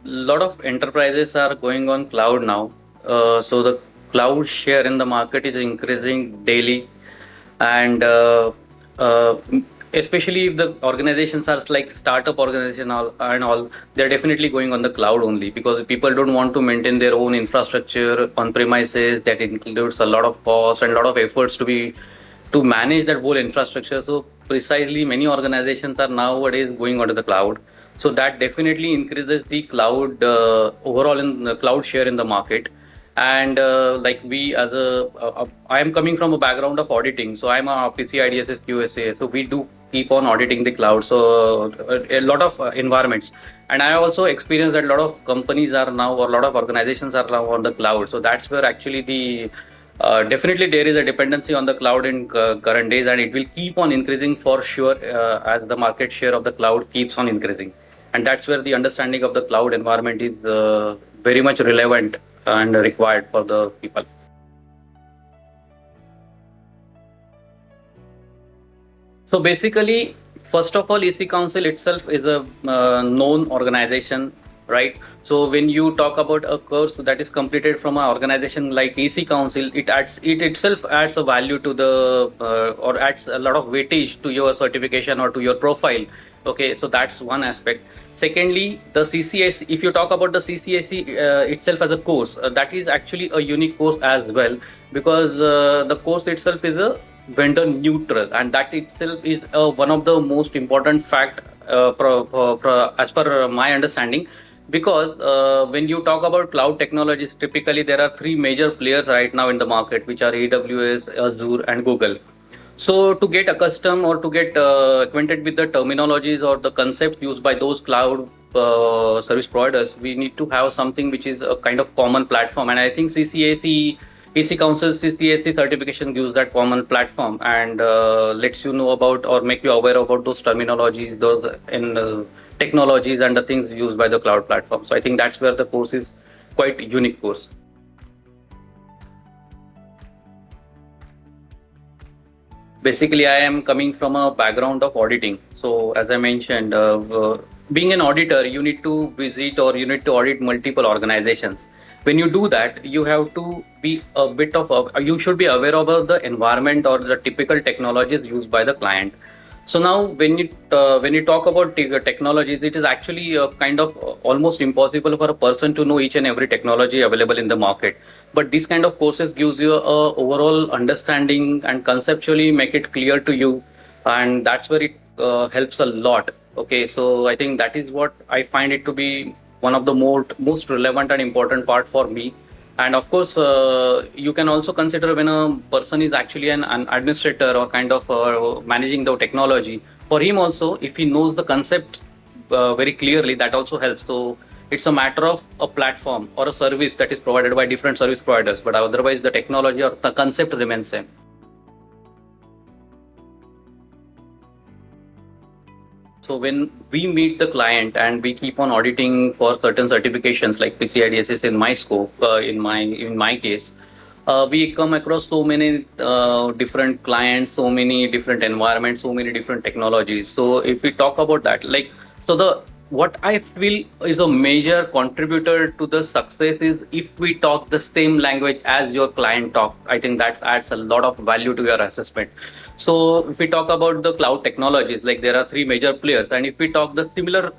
lot of enterprises are going on cloud now. So the cloud share in the market is increasing daily, and uh, especially if the organizations are like startup organization and all, they're definitely going on the cloud only because people don't want to maintain their own infrastructure on premises. That includes a lot of cost and a lot of efforts to manage that whole infrastructure. So precisely, many organizations are nowadays going onto the cloud. So that definitely increases the cloud overall in the cloud share in the market. And like we as I am coming from a background of auditing, so I'm a PCI QSA. So we do keep on auditing the cloud. So a lot of environments, and I also experienced that a lot of companies are now, or a lot of organizations are now on the cloud. So that's where actually the definitely there is a dependency on the cloud in current days, and it will keep on increasing for sure as the market share of the cloud keeps on increasing. And that's where the understanding of the cloud environment is very much relevant and required for the people. So basically, first of all, EC Council itself is a known organization, right? So when you talk about a course that is completed from an organization like EC Council, it itself adds a value to the or adds a lot of weightage to your certification or to your profile. Okay, so that's one aspect. Secondly, the CCSE, if you talk about the CCSE itself as a course, that is actually a unique course as well, because the course itself is a vendor neutral, and that itself is one of the most important fact as per my understanding, because when you talk about cloud technologies, typically there are three major players right now in the market, which are AWS, Azure, and Google. So to get accustomed or to get acquainted with the terminologies or the concepts used by those cloud service providers, we need to have something which is a kind of common platform. And I think CCAC, EC Council CCSE certification gives that common platform and lets you know about or make you aware about those terminologies, those in technologies and the things used by the cloud platform. So I think that's where the course is quite unique course. Basically, I am coming from a background of auditing. So, as I mentioned, being an auditor, you need to visit or you need to audit multiple organizations. When you do that, you have to be a bit of, you should be aware of the environment or the typical technologies used by the client. So now, when you talk about technologies, it is actually kind of almost impossible for a person to know each and every technology available in the market. But this kind of courses gives you a overall understanding and conceptually make it clear to you, and that's where it helps a lot. Okay, so I think that is what I find it to be one of the most relevant and important part for me. And of course, you can also consider when a person is actually an administrator or kind of managing the technology. For him also, if he knows the concept very clearly, that also helps. So it's a matter of a platform or a service that is provided by different service providers, but otherwise the technology or the concept remains same. So when we meet the client and we keep on auditing for certain certifications like PCI in my scope, in my case, we come across so many different clients, so many different environments, so many different technologies. So if we talk about that, like so the what I feel is a major contributor to the success is if we talk the same language as your client talk. I think that adds a lot of value to your assessment. So if we talk about the cloud technologies, like there are three major players, and if we talk the similar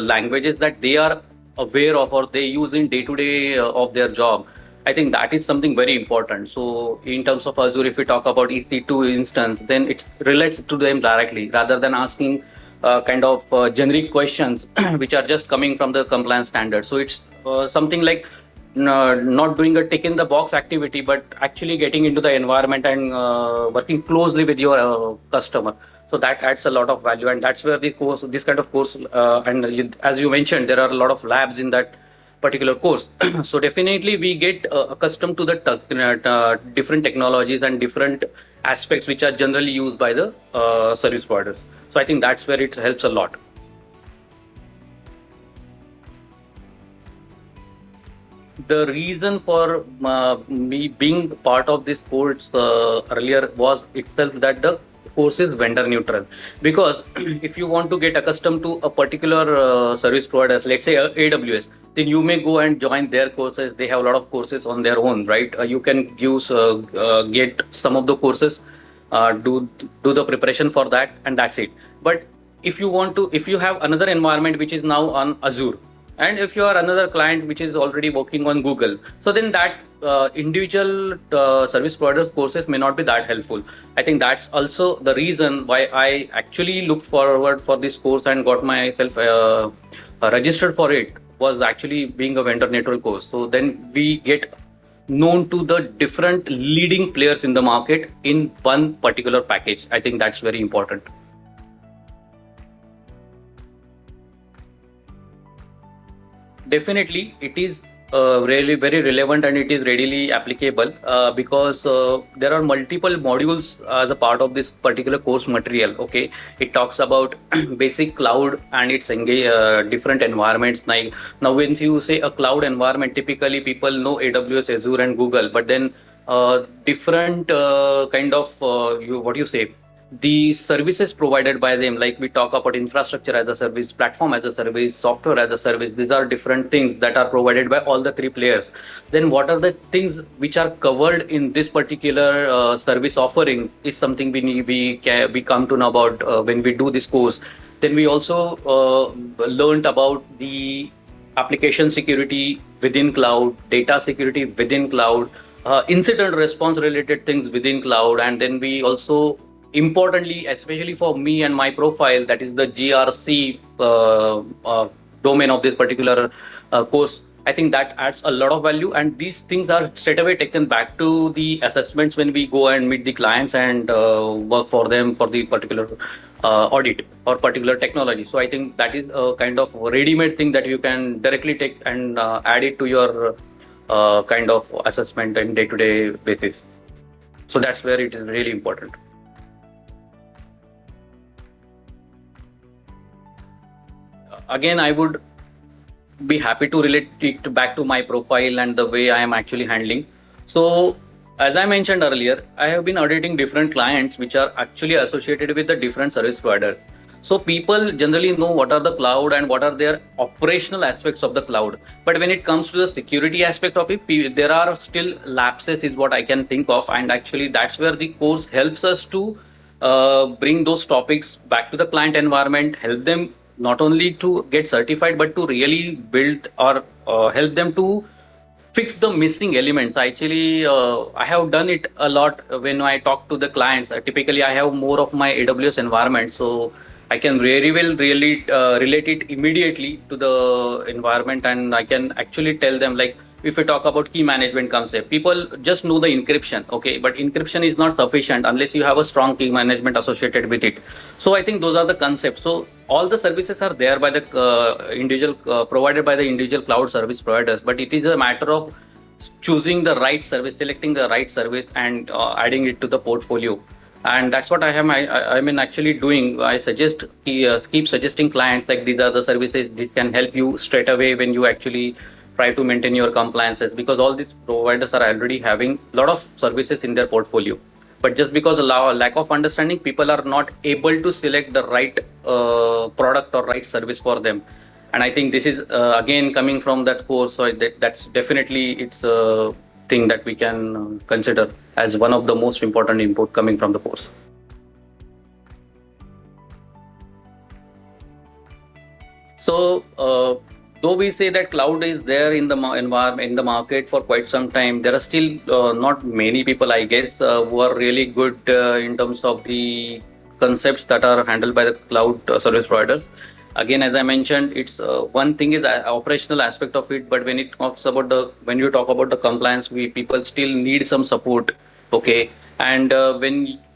languages that they are aware of or they use in day to day of their job, I think that is something very important. So in terms of Azure, if we talk about EC2 instance, then it relates to them directly rather than asking kind of generic questions which are just coming from the compliance standard. So it's something like not doing a tick in the box activity, but actually getting into the environment and working closely with your customer. So that adds a lot of value, and that's where the course, this kind of course, and as you mentioned, there are a lot of labs in that particular course. So definitely we get accustomed to the different technologies and different aspects which are generally used by the service providers. So I think that's where it helps a lot. The reason for me being part of this course earlier was itself that the course is vendor neutral. Because if you want to get accustomed to a particular service providers, let's say AWS, then you may go and join their courses. They have a lot of courses on their own, right? You can use get some of the courses, do the preparation for that, and that's it. But if you have another environment which is now on Azure, and if you are another client which is already working on Google, so then that individual service providers courses may not be that helpful. I think that's also the reason why I actually looked forward for this course and got myself registered for it, was actually being a vendor neutral course. So then we get known to the different leading players in the market in one particular package. I think that's very important. Definitely, it is really very relevant and it is readily applicable because there are multiple modules as a part of this particular course material. Okay, it talks about basic cloud and its different environments. Now, when you say a cloud environment, typically people know AWS, Azure, and Google, but then different kind of what you say, the services provided by them, like we talk about infrastructure as a service, platform as a service, software as a service. These are different things that are provided by all the three players. Then what are the things which are covered in this particular service offering is something we come to know about when we do this course. Then we also learned about the application security within cloud, data security within cloud, incident response related things within cloud. And then we also, importantly, especially for me and my profile, that is the GRC domain of this particular course. I think that adds a lot of value, and these things are straight away taken back to the assessments when we go and meet the clients and work for them for the particular audit or particular technology. So I think that is a kind of ready-made thing that you can directly take and add it to your kind of assessment and day-to-day basis. So that's where it is really important. Again, I would be happy to relate it back to my profile and the way I am actually handling. So, as I mentioned earlier, I have been auditing different clients which are actually associated with the different service providers. So, people generally know what are the cloud and what are their operational aspects of the cloud. But when it comes to the security aspect of it, there are still lapses, is what I can think of. And actually, that's where the course helps us to bring those topics back to the client environment, help them not only to get certified, but to really build or help them to fix the missing elements. Actually, I have done it a lot when I talk to the clients. Typically, I have more of my AWS environment, so I can very well really relate it immediately to the environment, and I can actually tell them, like, if we talk about key management concept, people just know the encryption, okay, but encryption is not sufficient unless you have a strong key management associated with it. So I think those are the concepts. So all the services are there by the individual provided by the individual cloud service providers, but it is a matter of choosing the right service, selecting the right service, and adding it to the portfolio. And that's what I mean actually doing. I suggest keep suggesting clients, like, these are the services this can help you straight away when you actually try to maintain your compliances, because all these providers are already having a lot of services in their portfolio. But just because of lack of understanding, people are not able to select the right product or right service for them. And I think this is again coming from that course. So that's definitely, it's a thing that we can consider as one of the most important input coming from the course. So though we say that cloud is there in the environment, in the market for quite some time, there are still not many people, I guess, who are really good in terms of the concepts that are handled by the cloud service providers. Again, as I mentioned, it's one thing is operational aspect of it, but when you talk about the compliance, people still need some support. Okay, and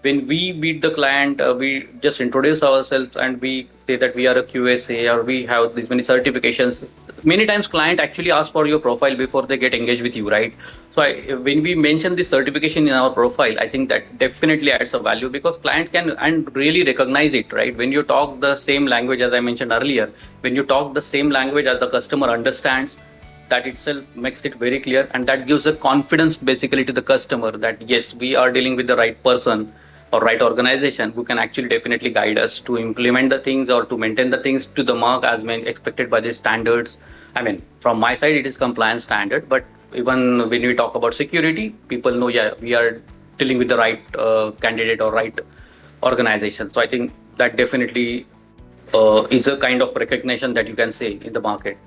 when we meet the client, we just introduce ourselves and we say that we are a QSA or we have these many certifications. Many times client actually ask for your profile before they get engaged with you, right? So when we mention this certification in our profile, I think that definitely adds a value, because client can and really recognize it, right? When you talk the same language, as I mentioned earlier, when you talk the same language as the customer understands, that itself makes it very clear, and that gives a confidence basically to the customer that yes, we are dealing with the right person. or right organization who can actually definitely guide us to implement the things or to maintain the things to the mark as expected by the standards. I mean, from my side, it is compliance standard, but even when we talk about security, people know, yeah, we are dealing with the right candidate or right organization. So I think that definitely is a kind of recognition that you can say in the market.